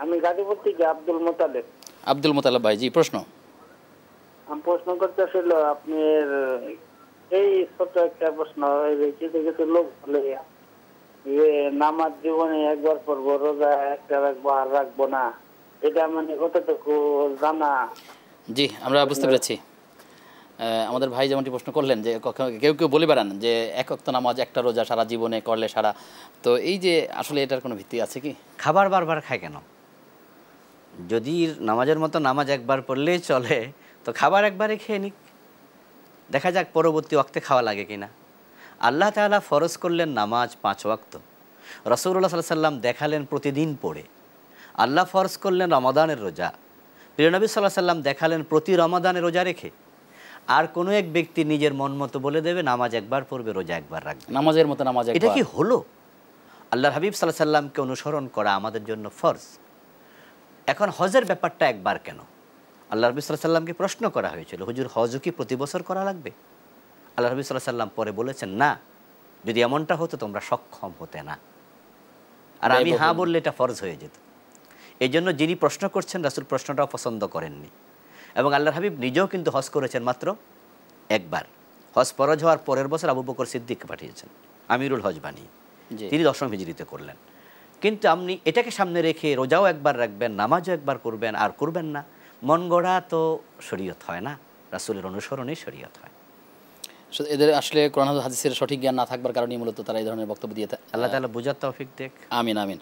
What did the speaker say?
আমি গাজীপুর থেকে আব্দুল মোতালেব। আব্দুল মোতালেব ভাই, জি প্রশ্ন। আমি প্রশ্ন করতেছিল আপনার, এই ছোট একটা প্রশ্ন, কিছু কিছু লোক বলে যে নামাজ জীবনে একবার পড়বো, রোজা একটা রাখবো আর রাখবো না, এটা মানে কতটুকু জানা? জি, আমরা বুঝতে পেরেছি। আমাদের ভাই যেমনটি প্রশ্ন করলেন যে কেউ কেউ বলে বেড়ান যে এক ওয়াক্ত নামাজ একটা রোজা সারা জীবনে করলে সারা, তো এই যে আসলে এটার কোনো ভিত্তি আছে কি? খাবার বারবার খায় কেন? যদি নামাজের মতো নামাজ একবার পড়লেই চলে, তো খাবার একবারে খেয়ে নিক, দেখা যাক পরবর্তী ওয়াক্তে খাওয়া লাগে কিনা। আল্লাহ তাআলা ফরজ করলেন নামাজ 5 ওয়াক্ত, রাসূলুল্লাহ সাল্লাল্লাহু আলাইহি সাল্লাম দেখালেন প্রতিদিন পড়ে। আল্লাহ ফরজ করলেন রমাদানের রোজা, প্রিয় নবী সাল্লাল্লাহু আলাইহি সাল্লাম দেখালেন প্রতি রমাদানে রোজা রেখে। আর কোনো এক ব্যক্তি নিজের মন মতো বলে দেবে নামাজ একবার পড়বে, রোজা একবার রাখবে, নামাজের মতো নামাজ একবার। এটা কি হলো? আল্লাহর হাবিব সাল্লাল্লাহু আলাইহি সাল্লামকে অনুসরণ করা আমাদের জন্য ফরজ। এখন হজের ব্যাপারটা একবার কেন? আল্লাহ নবী সাল্লাল্লাহু আলাইহি সাল্লামকে প্রশ্ন করা হয়েছিল, হুজুর হজও কি প্রতি বছর করা লাগবে? আল্লাহ নবী সাল্লাল্লাহু আলাইহি সাল্লাম পরে বলেছেন, না, যদি এমনটা হতো তোমরা সক্ষম হতে না, আর আমি হ্যাঁ বললে এটা ফরজ হয়ে যেত। এই জন্য যিনি প্রশ্ন করছেন রাসূল প্রশ্নটাও পছন্দ করেননি, এবং আল্লাহর হাবিব নিজেও কিন্তু হজ করেছেন মাত্র একবার। হজ ফরজ হওয়ার পরের বছর আবু বকর সিদ্দিককে পাঠিয়েছেন আমিরুল হজ বানিয়ে, তিনি 10ম হিজরিতে করলেন। কিন্তু আপনি এটাকে সামনে রেখে রোজাও একবার রাখবেন, নামাজও একবার করবেন আর করবেন না, মন গড়া তো শরীয়ত হয় না, রাসূলের অনুসরণেই শরীয়ত হয়। এদের আসলে কোরআন হাদিসের সঠিক জ্ঞান না থাকবার কারণে মূলত তারা এই ধরনের বক্তব্য দিয়ে থাকে। আল্লাহ তাআলা বুঝার তৌফিক দেখ। আমিন আমিন।